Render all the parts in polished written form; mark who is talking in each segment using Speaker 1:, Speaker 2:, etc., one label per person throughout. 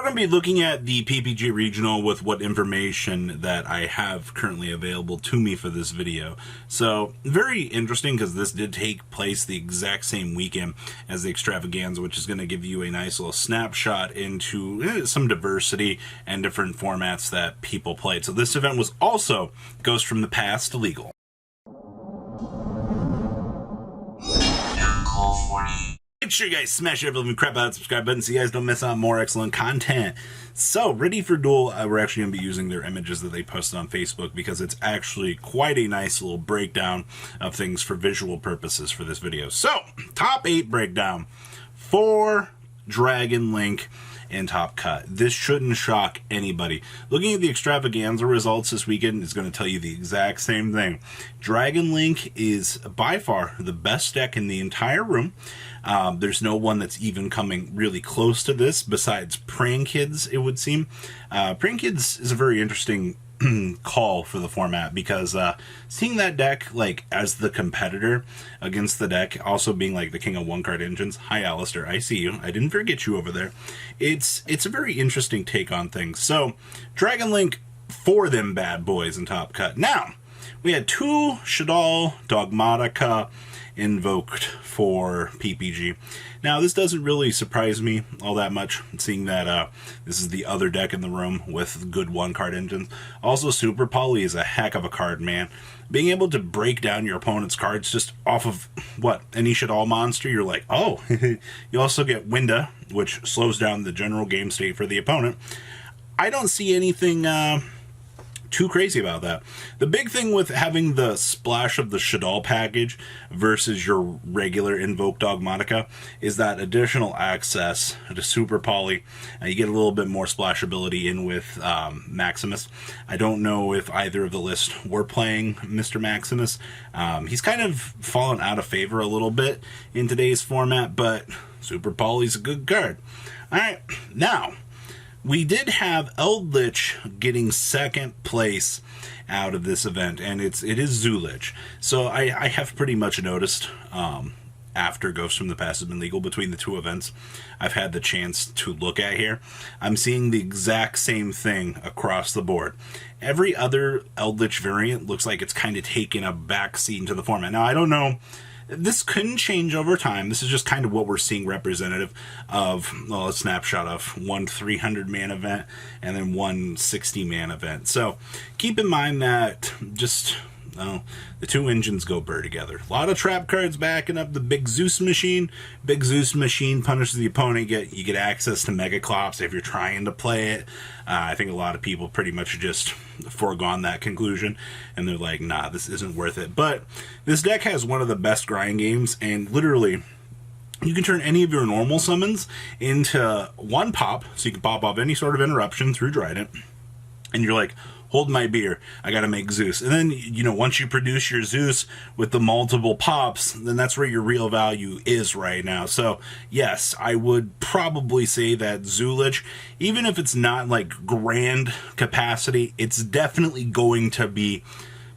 Speaker 1: we're going to be looking at the PPG Regional with what information that I have currently available to me for this video. So, very interesting because this did take place the exact same weekend as the Extravaganza, which is going to give you a nice little snapshot into some diversity and different formats that people played. So this event was also Ghost from the Past legal. Make sure you guys smash every crap out subscribe button so you guys don't miss out on more excellent content. So, Ready for Duel, we're actually going to be using their images that they posted on Facebook because it's actually quite a nice little breakdown of things for visual purposes for this video. So, top 8 breakdown for Dragon Link and Top Cut. This shouldn't shock anybody. Looking at the Extravaganza results this weekend is going to tell you the exact same thing. Dragon Link is by far the best deck in the entire room. There's no one that's even coming really close to this besides Praying Kids, it would seem. Praying Kids is a very interesting call for the format because seeing that deck like as the competitor against the deck also being like the king of one card engines. Hi Alistair, I see you. I didn't forget you over there. It's a very interesting take on things. So Dragon Link for them bad boys in Top Cut. Now we had 2 Shaddoll Dogmatica invoked for PPG. Now this doesn't really surprise me all that much, seeing that this is the other deck in the room with good 1-card engines. Also, Super Poly is a heck of a card, man. Being able to break down your opponent's cards just off of, what, any Shaddoll monster, you're like, oh. You also get Winda, which slows down the general game state for the opponent. I don't see anything too crazy about that. The big thing with having the splash of the Shaddoll package versus your regular Invoke Dogmatica is that additional access to Super Poly. You get a little bit more splashability in with Maximus. I don't know if either of the list were playing Mr. Maximus. He's kind of fallen out of favor a little bit in today's format, but Super Poly's a good card. Alright, now we did have Eldlich getting 2nd place out of this event, and it is Zulich. So I have pretty much noticed after Ghost from the Past has been legal between the 2 events I've had the chance to look at here, I'm seeing the exact same thing across the board. Every other Eldlich variant looks like it's kind of taken a backseat into the format. Now, I don't know. This couldn't change over time. This is just kind of what we're seeing representative of, well, a snapshot of one 300-man event and then one 60-man event. So keep in mind that just the 2 engines go burr together. A lot of trap cards backing up the Big Zeus machine. Big Zeus machine punishes the opponent. You get access to Mega Clops if you're trying to play it. I think a lot of people pretty much just foregone that conclusion, and they're like, nah, this isn't worth it. But this deck has one of the best grind games, and literally you can turn any of your normal summons into 1 pop, so you can pop off any sort of interruption through Trident, and you're like, hold my beer, I gotta make Zeus. And then, you know, once you produce your Zeus with the multiple pops, then that's where your real value is right now. So, yes, I would probably say that Zulich, even if it's not like grand capacity, it's definitely going to be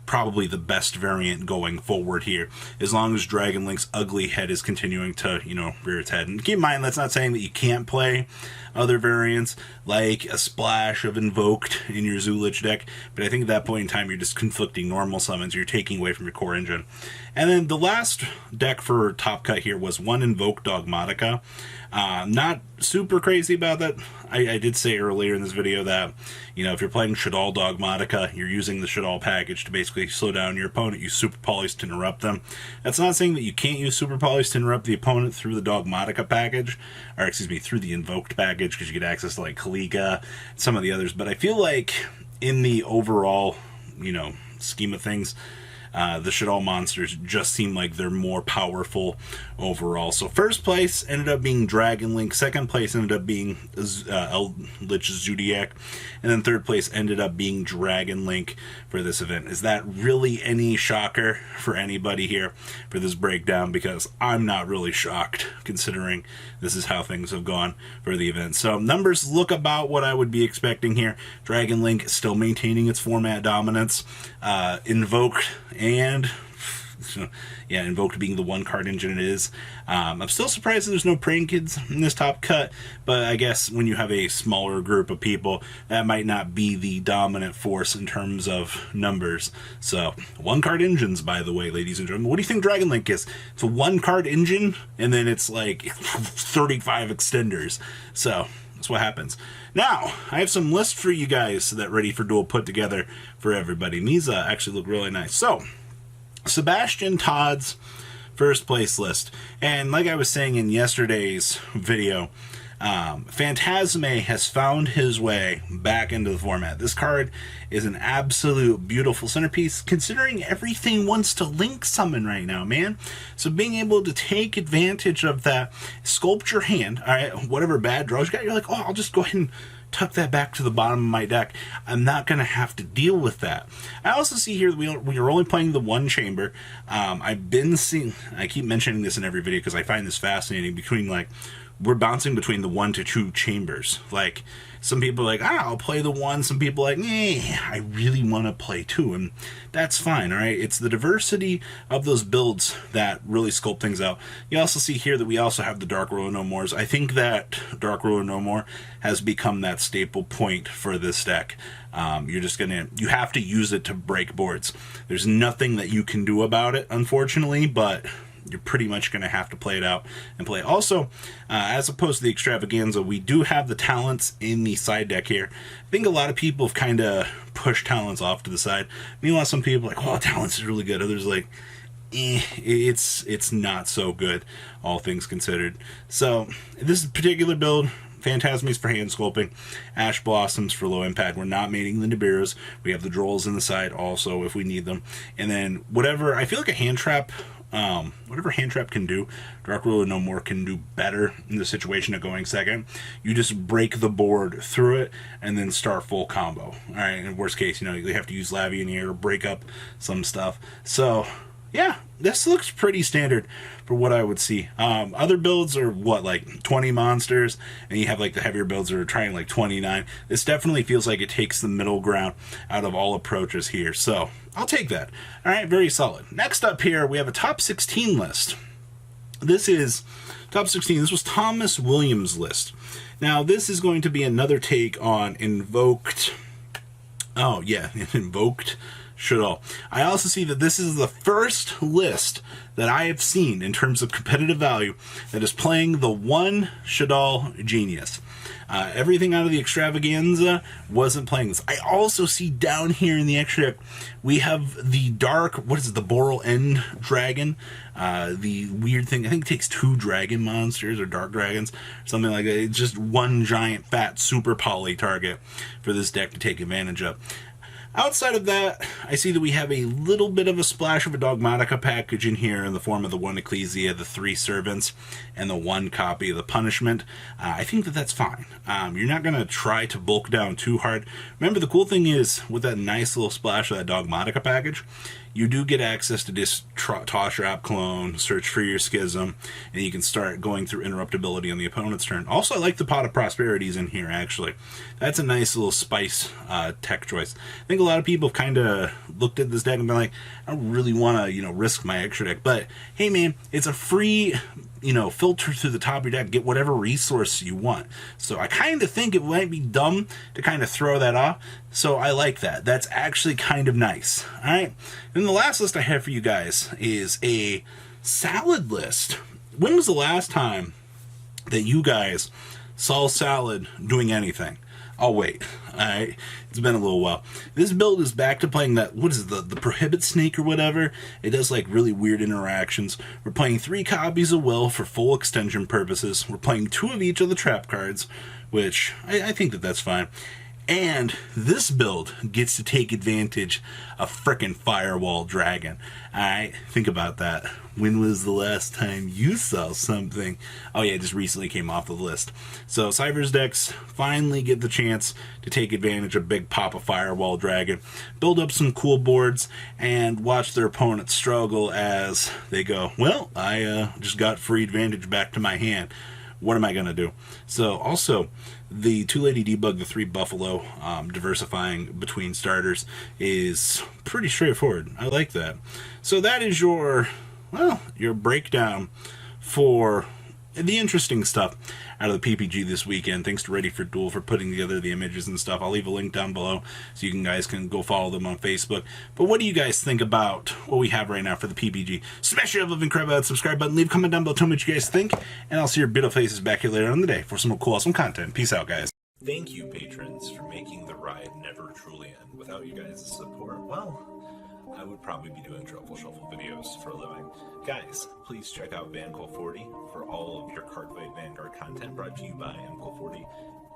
Speaker 1: probably the best variant going forward here, as long as Dragon Link's ugly head is continuing to, you know, rear its head. And keep in mind, that's not saying that you can't play other variants, like a splash of Invoked in your Zulich deck, but I think at that point in time, you're just conflicting normal summons, you're taking away from your core engine. And then the last deck for Top Cut here was 1 Invoked Dogmatica. Not super crazy about that. I did say earlier in this video that, you know, if you're playing Shaddoll Dogmatica, you're using the Shaddoll package to basically slow down your opponent, use Super Polys to interrupt them. That's not saying that you can't use Super Polys to interrupt the opponent through the Dogmatica package, or excuse me, through the Invoked package, because you get access to like Kalika, some of the others. But I feel like in the overall, you know, scheme of things, the Shaddoll monsters just seem like they're more powerful overall. So first place ended up being Dragon Link, second place ended up being Eldlich Zodiac, and then third place ended up being Dragon Link for this event. Is that really any shocker for anybody here for this breakdown? Because I'm not really shocked, considering this is how things have gone for the event. So numbers look about what I would be expecting here. Dragon Link still maintaining its format dominance. Invoked and Yeah, Invoked being the one card engine it is. I'm still surprised that there's no Praying Kids in this top cut, but I guess when you have a smaller group of people, that might not be the dominant force in terms of numbers. So, one card engines, by the way, ladies and gentlemen. What do you think Dragon Link is? It's a one card engine, and then it's like 35 extenders. So, that's what happens. Now, I have some lists for you guys that Ready for Duel put together for everybody. And these actually look really nice. So, Sebastian Todd's first place list. And like I was saying in yesterday's video, Phantasme has found his way back into the format. This card is an absolute beautiful centerpiece, considering everything wants to link summon right now, man. So being able to take advantage of that, sculpt your hand, all right, whatever bad draws you got, you're like, oh, I'll just go ahead and tuck that back to the bottom of my deck. I'm not going to have to deal with that. I also see here that we are only playing the one chamber. I've been seeing, I keep mentioning this in every video because I find this fascinating, between like, we're bouncing between the 1 to 2 chambers. Like, some people are like, I'll play the 1. Some people are like, I really want to play 2. And that's fine, all right? It's the diversity of those builds that really sculpt things out. You also see here that we also have the Dark Ruler No Mores. I think that Dark Ruler No More has become that staple point for this deck. You have to use it to break boards. There's nothing that you can do about it, unfortunately, but you're pretty much going to have to play it out and play. Also, as opposed to the Extravaganza, we do have the talents in the side deck here. I think a lot of people have kind of pushed talents off to the side. Meanwhile, some people are like, oh, talents is really good. Others are like, it's not so good, all things considered. So, this particular build, Phantasmes for hand sculpting, Ash Blossoms for low impact. We're not mating the Nibiru's. We have the Drolls in the side also if we need them. And then whatever, I feel like a hand trap, whatever hand trap can do, Dark Ruler No More can do better in the situation of going second. You just break the board through it and then start full combo. Alright, in worst case, you have to use Lavi in here to break up some stuff. So, yeah, this looks pretty standard for what I would see. Other builds are what, like 20 monsters, and you have like the heavier builds that are trying like 29. This definitely feels like it takes the middle ground out of all approaches here. So I'll take that. All right, very solid. Next up here, we have a top 16 list. This is top 16. This was Thomas Williams' list. Now, this is going to be another take on Invoked. Oh, yeah, Invoked Shaddoll. I also see that this is the first list that I have seen in terms of competitive value that is playing the one Shaddoll Genius. Everything out of the Extravaganza wasn't playing this. I also see down here in the extra deck, we have the dark, what is it, the Boral End Dragon. The weird thing, I think it takes 2 dragon monsters or dark dragons, or something like that. It's just one giant fat super poly target for this deck to take advantage of. Outside of that, I see that we have a little bit of a splash of a Dogmatica package in here in the form of the 1 Ecclesia, the 3 Servants, and the 1 copy of the Punishment. I think that that's fine. You're not going to try to bulk down too hard. Remember, the cool thing is, with that nice little splash of that Dogmatica package, you do get access to just toss your App Clone, search for your Schism, and you can start going through interruptibility on the opponent's turn. Also, I like the Pot of Prosperities in here, actually. That's a nice little spice tech choice. I think a lot of people have kind of looked at this deck and been like, I don't really want to, risk my extra deck. But, hey, man, it's a free, filter through the top of your deck, get whatever resource you want. So I kind of think it might be dumb to kind of throw that off. So I like that. That's actually kind of nice. All right. And the last list I have for you guys is a salad list. When was the last time that you guys saw salad doing anything? I'll wait. Alright, it's been a little while. This build is back to playing that, what is it, the Prohibit Snake or whatever? It does like really weird interactions. We're playing 3 copies of Will for full extension purposes. We're playing 2 of each of the trap cards, which I think that that's fine. And this build gets to take advantage of frickin' Firewall Dragon. Alright, think about that. When was the last time you saw something? Oh yeah, it just recently came off the list. So Cypher's decks finally get the chance to take advantage of Big Papa Firewall Dragon, build up some cool boards, and watch their opponents struggle as they go, well, I just got free advantage back to my hand. what am I going to do? So also, the 2-lady debug, the 3 buffalo, diversifying between starters is pretty straightforward. I like that. So that is your breakdown for the interesting stuff out of the PPG this weekend. Thanks to Ready for Duel for putting together the images and stuff. I'll leave a link down below so you guys can go follow them on Facebook. But what do you guys think about what we have right now for the PPG? Smash your love and crap out, subscribe button, leave a comment down below, tell me what you guys think, and I'll see your beautiful faces back here later on in the day for some more cool, awesome content. Peace out, guys. Thank you, patrons, for making the ride never truly end. Without you guys' support, well, I would probably be doing Truffle Shuffle videos for a living. Guys, please check out VanCole40 for all of your Cardfight Vanguard content brought to you by MCole40.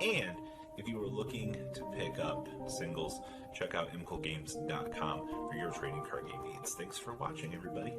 Speaker 1: And if you are looking to pick up singles, check out MColeGames.com for your trading card game needs. Thanks for watching, everybody.